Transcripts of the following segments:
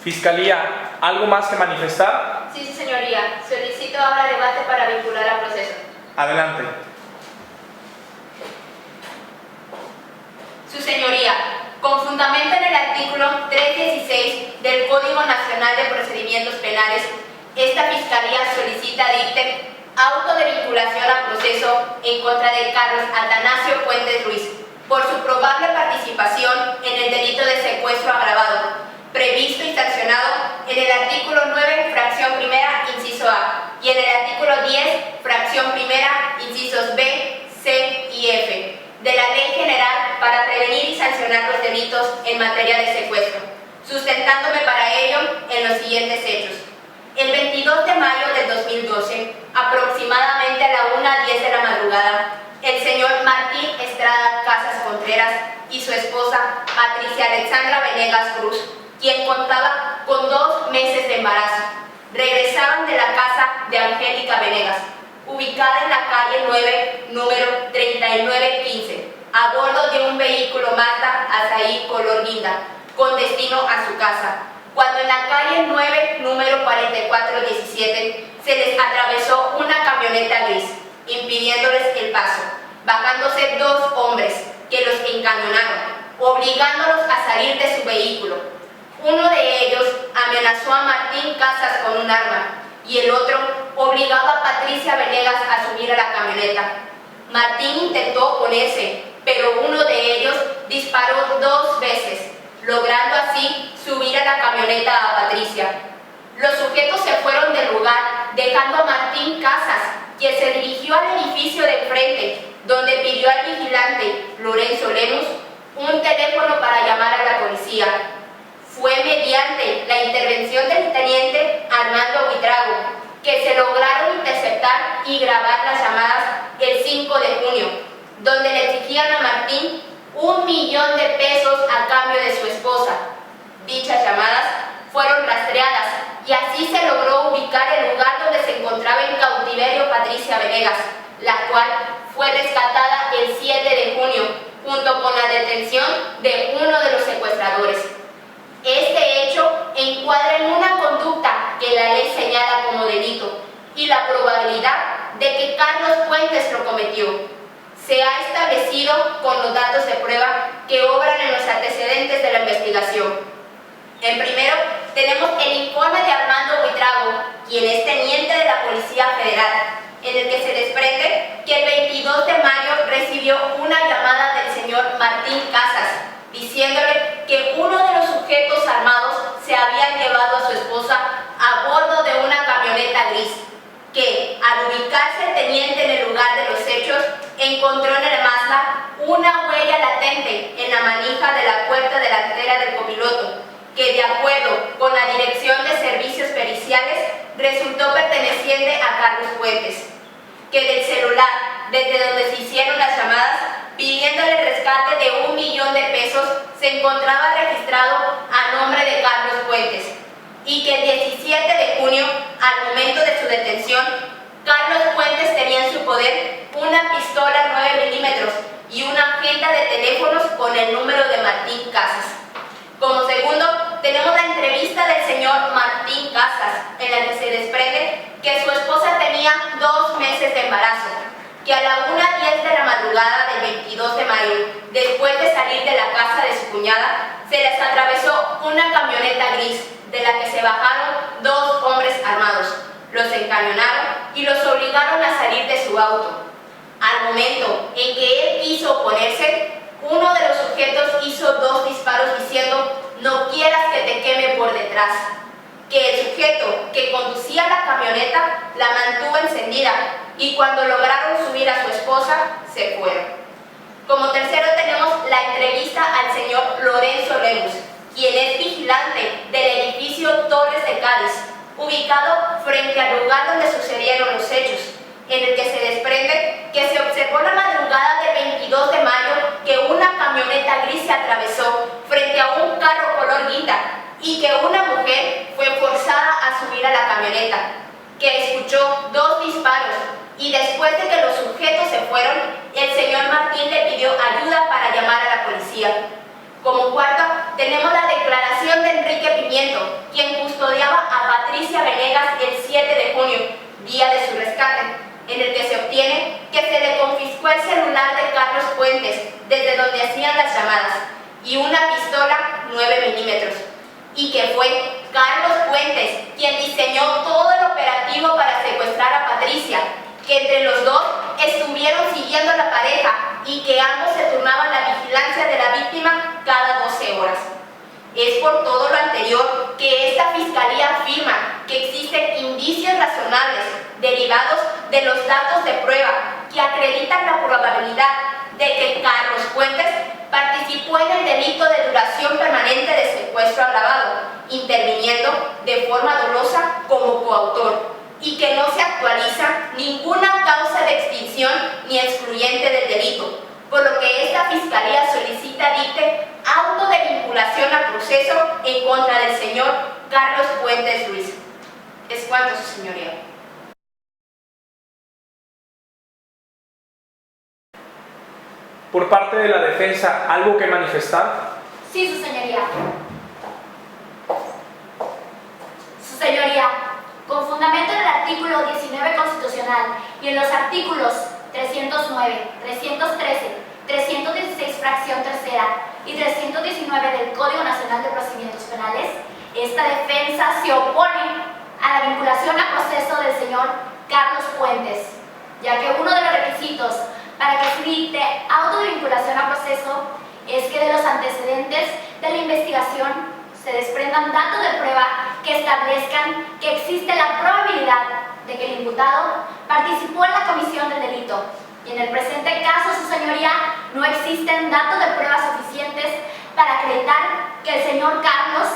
Fiscalía, ¿algo más que manifestar? Sí, su señoría. Solicito ahora debate para vincular al proceso. Adelante. Su señoría, con fundamento en el artículo 316 del Código Nacional de Procedimientos Penales, esta Fiscalía solicita dicte auto de vinculación a proceso en contra de Carlos Atanasio Fuentes Ruiz por su probable participación en el delito de secuestro agravado, previsto y sancionado en el artículo 9, fracción primera, inciso A, y en el artículo 10, fracción primera, incisos B, C y F, de la Ley General para prevenir y sancionar los delitos en materia de secuestro, sustentándome para ello en los siguientes hechos. El 22 de mayo del 2012, aproximadamente a la 1:10 de la madrugada, el señor Martín Estrada Casas Contreras y su esposa Patricia Alexandra Venegas Cruz, quien contaba con 2 meses de embarazo, regresaban de la casa de Angélica Venegas, ubicada en la calle 9, número 3915, a bordo de un vehículo Mazda Azaí color guinda, con destino a su casa, cuando en la calle 9, número 4417, se les atravesó una camioneta gris, impidiéndoles el paso, bajándose 2 hombres que los encañonaron, obligándolos a salir de su vehículo. Uno de ellos amenazó a Martín Casas con un arma y el otro obligaba a Patricia Venegas a subir a la camioneta. Martín intentó oponerse, pero uno de ellos disparó 2 veces, logrando así subir a la camioneta a Patricia. Los sujetos se fueron del lugar, dejando a Martín Casas, quien se dirigió al edificio de enfrente, donde pidió al vigilante Lorenzo Lemus un teléfono para llamar a la policía. Fue mediante la intervención del teniente Armando Buitrago que se lograron interceptar y grabar las llamadas el 5 de junio, donde le exigían a Martín $1.000.000 a cambio de su esposa. Dichas llamadas fueron rastreadas y así se logró ubicar el lugar donde se encontraba en cautiverio Patricia Venegas, la cual fue rescatada el 7 de junio, junto con la detención de uno de los secuestradores. Este hecho encuadra en una conducta que la ley señala como delito y la probabilidad de que Carlos Fuentes lo cometió se ha establecido con los datos de prueba que obran en los antecedentes de la investigación. En primero, tenemos el informe de Armando Buitrago, quien es teniente de la Policía Federal, en el que se desprende que el 22 de mayo recibió una llamada del señor Martín Casas, diciéndole que uno de los sujetos armados se habían llevado a su esposa a bordo de una camioneta gris, que al ubicarse el teniente en el lugar de los hechos, encontró en el Mazda una huella latente en la manija de la puerta delantera del copiloto, que de acuerdo con la Dirección de Servicios Periciales resultó perteneciente a Carlos Fuentes, que del celular desde donde se hicieron las llamadas pidiéndole el rescate de $1.000.000 se encontraba registrado a nombre de Carlos Fuentes, y que el 17 de junio, al momento de su detención, Carlos Fuentes tenía en su poder una pistola 9 milímetros y una agenda de teléfonos con el número de Martín Casas. Como segundo, tenemos la entrevista del señor Martín Casas, en la que se desprende que su esposa tenía 2 meses de embarazo, que a la 1:10 de la madrugada del 22 de mayo, después de salir de la casa de su cuñada, se les atravesó una camioneta gris, de la que se bajaron 2 hombres armados, los encañonaron y los obligaron a salir de su auto. Al momento en que él quiso oponerse, uno de los sujetos hizo 2 disparos diciendo: "No quieras que te queme por detrás", que el sujeto que conducía la camioneta la mantuvo encendida y cuando lograron subir a su esposa, se fueron. Como tercero tenemos la entrevista al señor Lorenzo Lemus, quien es vigilante del edificio Torres de Cádiz, ubicado frente al lugar donde sucedieron los hechos, en el que se desprende que se observó la madrugada del 22 de mayo que una camioneta gris se atravesó frente a un carro color guinda y que una mujer fue forzada a subir a la camioneta, que escuchó 2 disparos y después de que los sujetos se fueron, el señor Martín le pidió ayuda para llamar a la policía. Como cuarto, tenemos la declaración de Enrique Pimiento, quien custodiaba a Patricia Venegas el 7 de junio, día de su rescate, en el que se obtiene que se le confiscó el celular de Carlos Fuentes, desde donde hacían las llamadas, y una pistola 9 milímetros, y que fue Carlos Fuentes quien diseñó todo el operativo para secuestrar a Patricia, que entre los dos estuvieron siguiendo a la pareja y que ambos se turnaban la vigilancia de la víctima cada 12 horas. Es por todo lo anterior que esta fiscalía afirma que existen indicios razonables derivados de los datos de prueba que acreditan la probabilidad de que Carlos Fuentes participó en el delito de duración permanente de secuestro agravado, interviniendo de forma dolosa como coautor, y que no se actualiza ninguna causa de extinción ni excluyente del delito, por lo que esta fiscalía solicita dicte auto de vinculación a proceso en contra del señor Carlos Fuentes Ruiz. Es cuanto, su señoría. Por parte de la defensa, ¿algo que manifestar? Sí, su señoría. Su señoría, con fundamento en el artículo 19 constitucional y en los artículos 309, 313, 316 fracción tercera y 319 del Código Nacional de Procedimientos Penales, esta defensa se opone a la vinculación a proceso del señor Carlos Fuentes, ya que uno de los requisitos para que se dicte auto de vinculación a proceso es que de los antecedentes de la investigación se desprendan datos de prueba que establezcan que existe la probabilidad de que el imputado participó en la comisión del delito. Y en el presente caso, su señoría, no existen datos de prueba suficientes para acreditar que el señor Carlos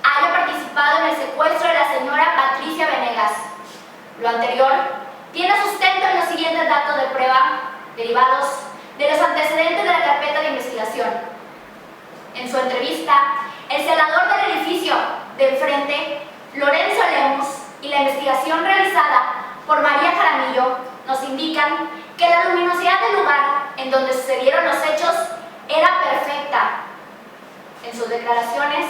haya participado en el secuestro de la señora Patricia Venegas. Lo anterior tiene sustento en los siguientes datos de prueba derivados de los antecedentes de la carpeta de investigación. En su entrevista, el celador del edificio de enfrente, Lorenzo Lemus, y la investigación realizada por María Jaramillo nos indican que la luminosidad del lugar en donde sucedieron los hechos era perfecta. En sus declaraciones,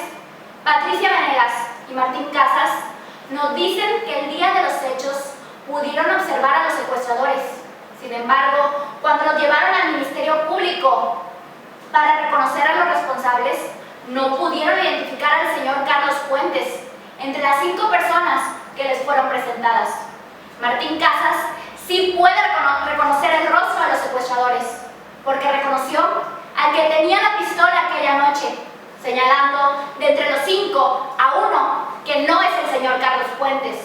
Patricia Venegas y Martín Casas nos dicen que el día de los hechos pudieron observar a los secuestradores. Sin embargo, cuando los llevaron al Ministerio Público para reconocer a los responsables, no pudieron identificar al señor Carlos Fuentes entre las 5 personas que les fueron presentadas. Martín Casas sí puede reconocer el rostro de los secuestradores, porque reconoció al que tenía la pistola aquella noche, señalando de entre los 5 a uno que no es el señor Carlos Fuentes.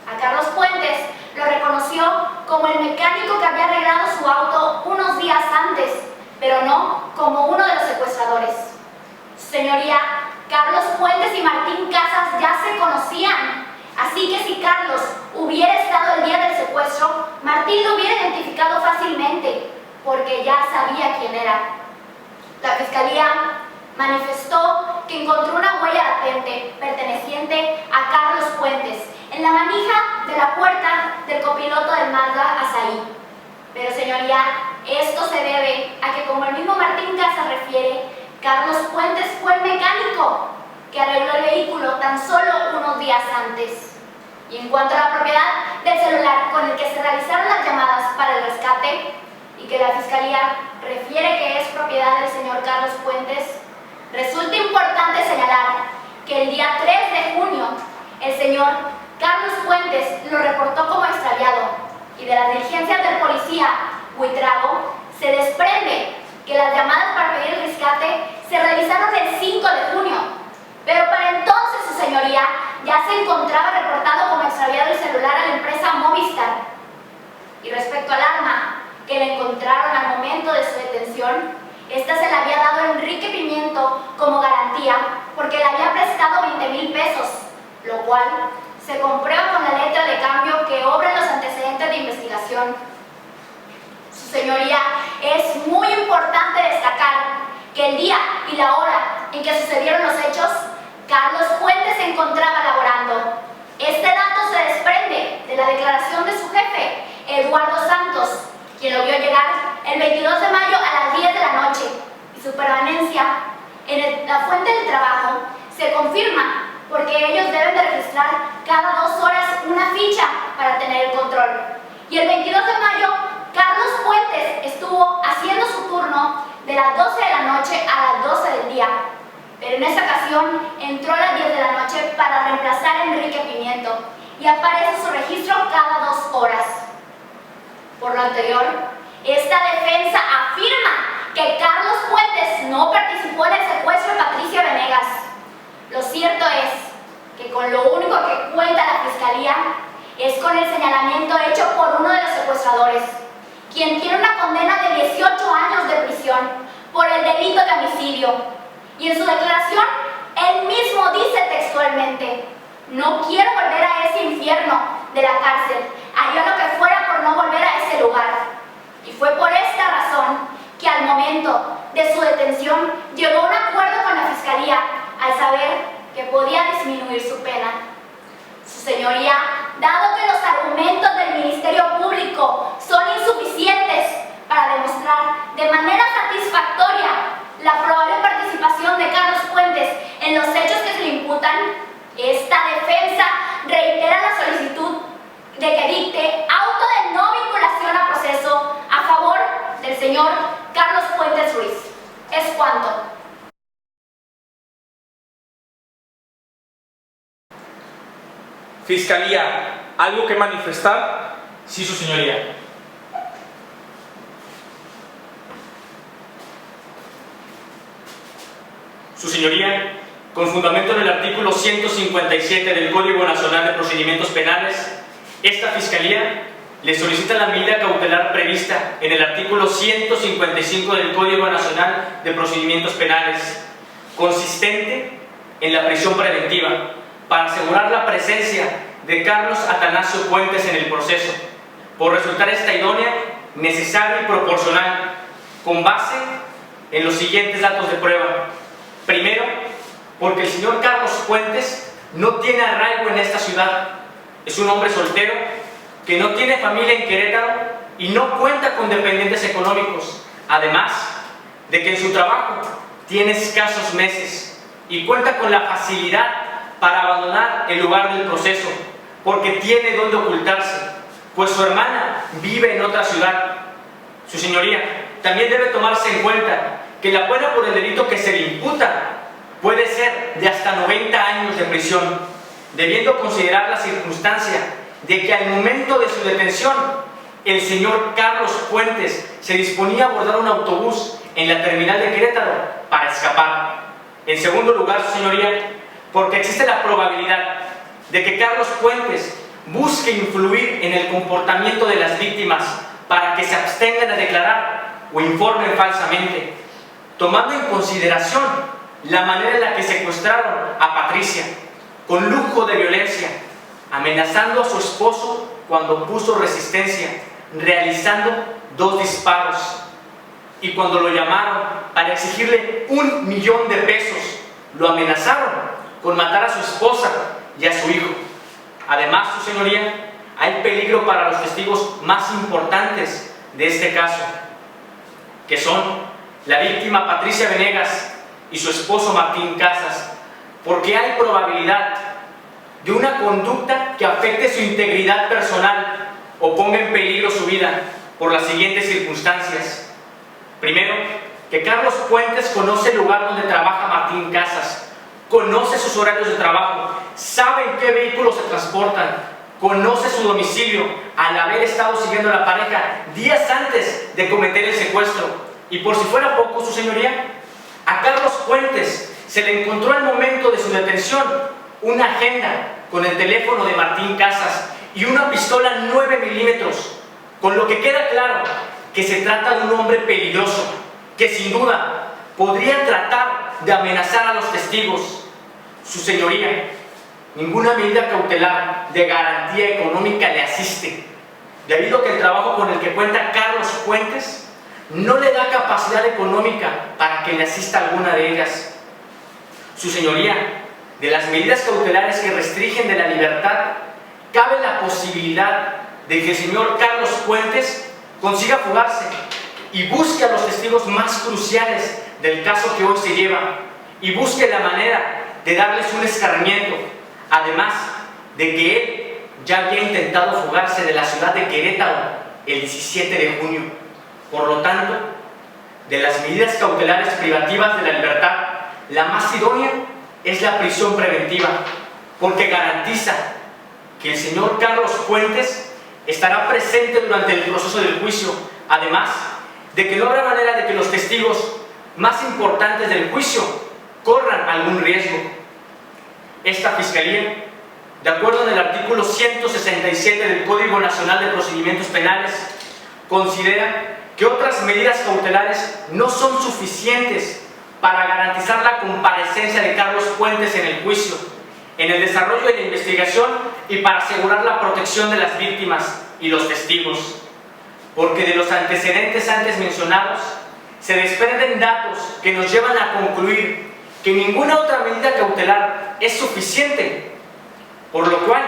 A Carlos Fuentes lo reconoció como el mecánico que había arreglado su auto unos días antes, pero no como uno de los secuestradores. Señoría, Carlos Fuentes y Martín Casas ya se conocían, así que si Carlos hubiera estado el día del secuestro, Martín lo hubiera identificado fácilmente, porque ya sabía quién era. La Fiscalía manifestó que encontró una huella latente perteneciente a Carlos Fuentes en la manija de la puerta del copiloto del Mazda Asaí. Pero, señoría, esto se debe a que, como el mismo Martín Casas refiere, Carlos Fuentes fue el mecánico que arregló el vehículo tan solo unos días antes. Y en cuanto a la propiedad del celular con el que se realizaron las llamadas para el rescate, y que la Fiscalía refiere que es propiedad del señor Carlos Fuentes, resulta importante señalar que el día 3 de junio el señor Carlos Fuentes lo reportó como extraviado, y de las diligencias del policía Huitrago se desprende que las llamadas para pedir el rescate se realizaron el 5 de junio, pero para entonces, su señoría, ya se encontraba reportado como extraviado el celular a la empresa Movistar. Y respecto al arma que le encontraron al momento de su detención, esta se le había dado a Enrique Pimiento como garantía porque le había prestado 20,000 pesos, lo cual se comprueba con la letra de cambio que obra en los antecedentes de investigación. Su señoría, es muy importante destacar que el día y la hora en que sucedieron los hechos, Carlos Fuentes se encontraba laborando. Este dato se desprende de la declaración de su jefe, Eduardo Santos, quien lo vio llegar el 22 de mayo a las 10 de la noche, y su permanencia En la fuente del trabajo se confirma porque ellos deben de registrar cada 2 horas una ficha para tener el control. Y el 22 de mayo, Carlos Puentes estuvo haciendo su turno de las 12 de la noche a las 12 del día. Pero en esa ocasión entró a las 10 de la noche para reemplazar a Enrique Pimiento y aparece su registro cada 2 horas. Por lo anterior, esta defensa afirma que Carlos Puentes no participó en el secuestro de Patricia Venegas. Lo cierto es que con lo único que cuenta la Fiscalía es con el señalamiento hecho por uno de los secuestradores, quien tiene una condena de 18 años de prisión por el delito de homicidio. Y en su declaración, él mismo dice textualmente: no quiero volver a ese infierno de la cárcel, haría lo que fuera por no volver a ese lugar. Y fue por esta razón que al momento de su detención llegó a un acuerdo con la Fiscalía al saber que podía disminuir su pena. Su señoría, dado que los argumentos del Ministerio Público son insuficientes para demostrar de manera satisfactoria la probable participación de Carlos Puentes en los hechos que se le imputan, esta defensa reitera la solicitud de que dicte auto de no vinculación a proceso a favor del señor Carlos Puentes Ruiz. Es cuanto. Fiscalía, ¿algo que manifestar? Sí, su señoría. Su señoría, con fundamento en el artículo 157 del Código Nacional de Procedimientos Penales, esta Fiscalía le solicita la medida cautelar prevista en el artículo 155 del Código Nacional de Procedimientos Penales, consistente en la prisión preventiva, para asegurar la presencia de Carlos Atanasio Puentes en el proceso, por resultar esta idónea, necesaria y proporcional, con base en los siguientes datos de prueba. Primero, porque el señor Carlos Puentes no tiene arraigo en esta ciudad. Es un hombre soltero que no tiene familia en Querétaro y no cuenta con dependientes económicos. Además de que en su trabajo tiene escasos meses y cuenta con la facilidad para abandonar el lugar del proceso porque tiene donde ocultarse, pues su hermana vive en otra ciudad. Su señoría, también debe tomarse en cuenta que la pena por el delito que se le imputa puede ser de hasta 90 años de prisión, debiendo considerar la circunstancia de que al momento de su detención, el señor Carlos Puentes se disponía a abordar un autobús en la terminal de Querétaro para escapar. En segundo lugar, su señoría, porque existe la probabilidad de que Carlos Puentes busque influir en el comportamiento de las víctimas para que se abstengan a declarar o informen falsamente, tomando en consideración la manera en la que secuestraron a Patricia, con lujo de violencia, amenazando a su esposo cuando puso resistencia, realizando 2 disparos, y cuando lo llamaron para exigirle $1.000.000 de pesos, lo amenazaron con matar a su esposa y a su hijo. Además, su señoría, hay peligro para los testigos más importantes de este caso, que son la víctima Patricia Venegas y su esposo Martín Casas, porque hay probabilidad de una conducta que afecte su integridad personal o ponga en peligro su vida por las siguientes circunstancias. Primero, que Carlos Puentes conoce el lugar donde trabaja Martín Casas, conoce sus horarios de trabajo, sabe en qué vehículos se transportan, conoce su domicilio al haber estado siguiendo a la pareja días antes de cometer el secuestro. Y por si fuera poco, su señoría, a Carlos Puentes se le encontró al momento de su detención una agenda con el teléfono de Martín Casas y una pistola 9 milímetros, con lo que queda claro que se trata de un hombre peligroso, que sin duda podría tratar de amenazar a los testigos. Su señoría, ninguna medida cautelar de garantía económica le asiste, debido a que el trabajo con el que cuenta Carlos Puentes no le da capacidad económica para que le asista alguna de ellas. Su señoría, de las medidas cautelares que restringen de la libertad, cabe la posibilidad de que el señor Carlos Puentes consiga fugarse y busque a los testigos más cruciales del caso que hoy se lleva, y busque la manera de darles un escarmiento, además de que él ya había intentado fugarse de la ciudad de Querétaro el 17 de junio. Por lo tanto, de las medidas cautelares privativas de la libertad, la más idónea es la prisión preventiva, porque garantiza que el señor Carlos Fuentes estará presente durante el proceso del juicio, además de que no habrá manera de que los testigos más importantes del juicio corran algún riesgo. Esta Fiscalía, de acuerdo en el artículo 167 del Código Nacional de Procedimientos Penales, considera que otras medidas cautelares no son suficientes para garantizar la comparecencia de Carlos Fuentes en el juicio, en el desarrollo de la investigación y para asegurar la protección de las víctimas y los testigos. Porque de los antecedentes antes mencionados se desprenden datos que nos llevan a concluir que ninguna otra medida cautelar es suficiente, por lo cual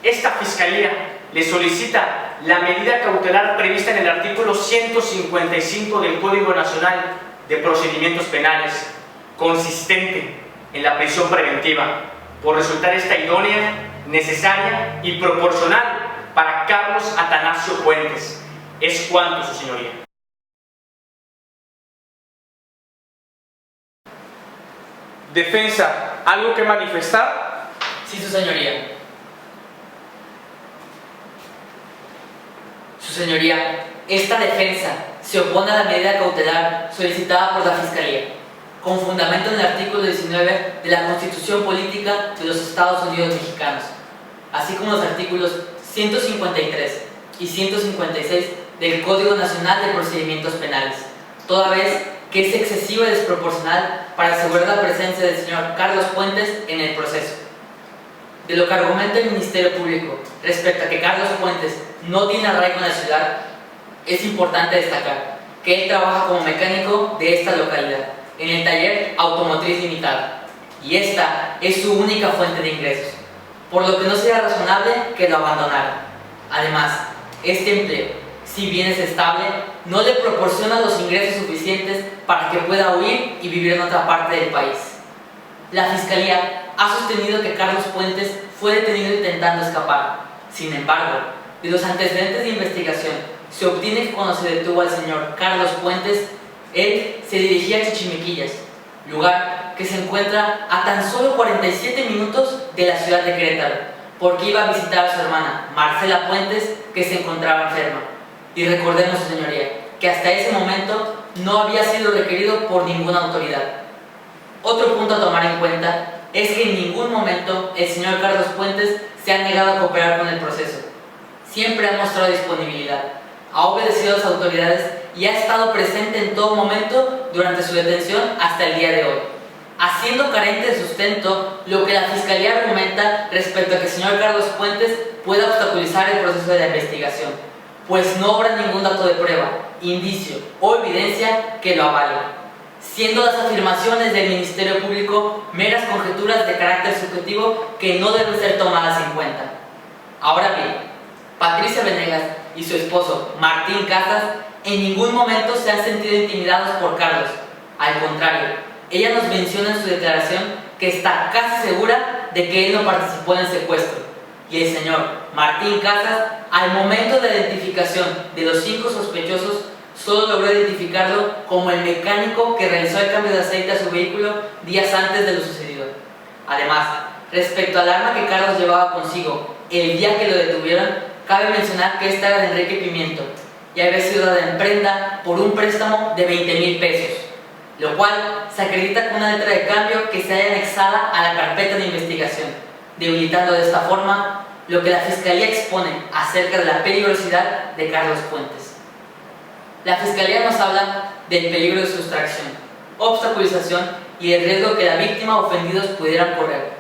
esta Fiscalía le solicita la medida cautelar prevista en el artículo 155 del Código Nacional de Procedimientos Penales, consistente en la prisión preventiva, por resultar esta idónea, necesaria y proporcional para Carlos Atanasio Fuentes. Es cuanto, su señoría. Defensa, ¿algo que manifestar? Sí, su señoría. Su señoría, esta defensa se opone a la medida cautelar solicitada por la Fiscalía, con fundamento en el artículo 19 de la Constitución Política de los Estados Unidos Mexicanos, así como los artículos 153 y 156 del Código Nacional de Procedimientos Penales, toda vez que es excesiva y desproporcional para asegurar la presencia del señor Carlos Fuentes en el proceso. De lo que argumenta el Ministerio Público respecto a que Carlos Fuentes no tiene arraigo en la ciudad, es importante destacar que él trabaja como mecánico de esta localidad, en el taller Automotriz Limitada, y esta es su única fuente de ingresos, por lo que no sería razonable que lo abandonara. Además, este empleo, si bien es estable, no le proporciona los ingresos suficientes para que pueda huir y vivir en otra parte del país. La Fiscalía ha sostenido que Carlos Fuentes fue detenido intentando escapar. Sin embargo, de los antecedentes de investigación se obtiene que cuando se detuvo al señor Carlos Fuentes, él se dirigía a Chichimequillas, lugar que se encuentra a tan solo 47 minutos de la ciudad de Querétaro, porque iba a visitar a su hermana, Marcela Fuentes, que se encontraba enferma. Y recordemos, su señoría, que hasta ese momento no había sido requerido por ninguna autoridad. Otro punto a tomar en cuenta es que en ningún momento el señor Carlos Fuentes se ha negado a cooperar con el proceso. Siempre ha mostrado disponibilidad, ha obedecido a las autoridades y ha estado presente en todo momento durante su detención hasta el día de hoy, haciendo carente de sustento lo que la Fiscalía argumenta respecto a que el señor Carlos Fuentes pueda obstaculizar el proceso de la investigación, pues no habrá ningún dato de prueba, indicio o evidencia que lo avale, siendo las afirmaciones del Ministerio Público meras conjeturas de carácter subjetivo que no deben ser tomadas en cuenta. Ahora bien, Patricia Venegas y su esposo Martín Casas en ningún momento se han sentido intimidados por Carlos. Al contrario, ella nos menciona en su declaración que está casi segura de que él no participó en el secuestro. Y el señor Martín Casas, al momento de la identificación de los 5 sospechosos, solo logró identificarlo como el mecánico que realizó el cambio de aceite a su vehículo días antes de lo sucedido. Además, respecto al arma que Carlos llevaba consigo el día que lo detuvieron, cabe mencionar que esta era de Enrique Pimiento y había sido dada en prenda por un préstamo de 20,000 pesos, lo cual se acredita con una letra de cambio que se haya anexada a la carpeta de investigación, debilitando de esta forma lo que la Fiscalía expone acerca de la peligrosidad de Carlos Fuentes. La Fiscalía nos habla del peligro de sustracción, obstaculización y el riesgo que la víctima o ofendidos pudieran correr,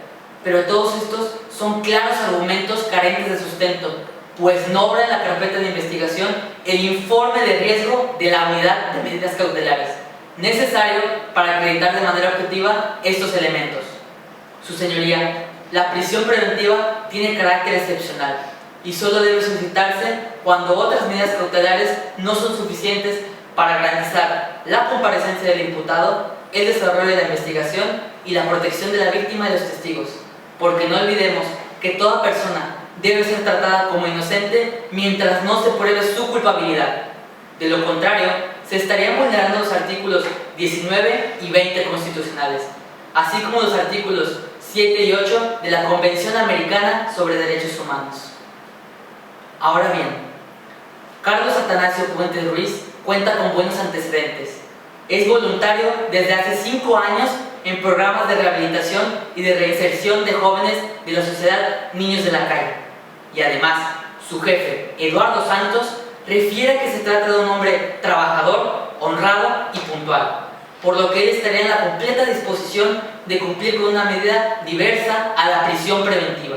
pero todos estos son claros argumentos carentes de sustento, pues no obra en la carpeta de investigación el informe de riesgo de la unidad de medidas cautelares, necesario para acreditar de manera objetiva estos elementos. Su señoría, la prisión preventiva tiene carácter excepcional y solo debe solicitarse cuando otras medidas cautelares no son suficientes para garantizar la comparecencia del imputado el desarrollo de la investigación y la protección de la víctima y los testigos, porque no olvidemos que toda persona debe ser tratada como inocente mientras no se pruebe su culpabilidad. De lo contrario, se estarían vulnerando los artículos 19 y 20 constitucionales, así como los artículos 7 y 8 de la Convención Americana sobre Derechos Humanos. Ahora bien, Carlos Atanasio Puentes Ruiz cuenta con buenos antecedentes. Es voluntario desde hace 5 años en programas de rehabilitación y de reinserción de jóvenes de la sociedad Niños de la Calle. Y además, su jefe, Eduardo Santos, refiere que se trata de un hombre trabajador, honrado y puntual, por lo que él estaría en la completa disposición de cumplir con una medida diversa a la prisión preventiva.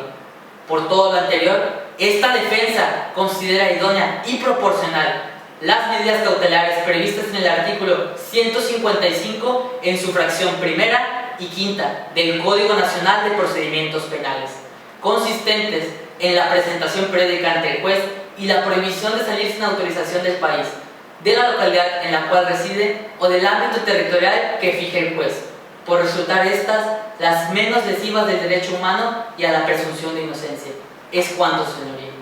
Por todo lo anterior, esta defensa considera idónea y proporcional las medidas cautelares previstas en el artículo 155 en su fracción primera y quinta del Código Nacional de Procedimientos Penales, consistentes en la presentación periódica ante el juez y la prohibición de salir sin autorización del país, de la localidad en la cual reside o del ámbito territorial que fije el juez, por resultar estas las menos lesivas del derecho humano y a la presunción de inocencia. Es cuanto, señoría.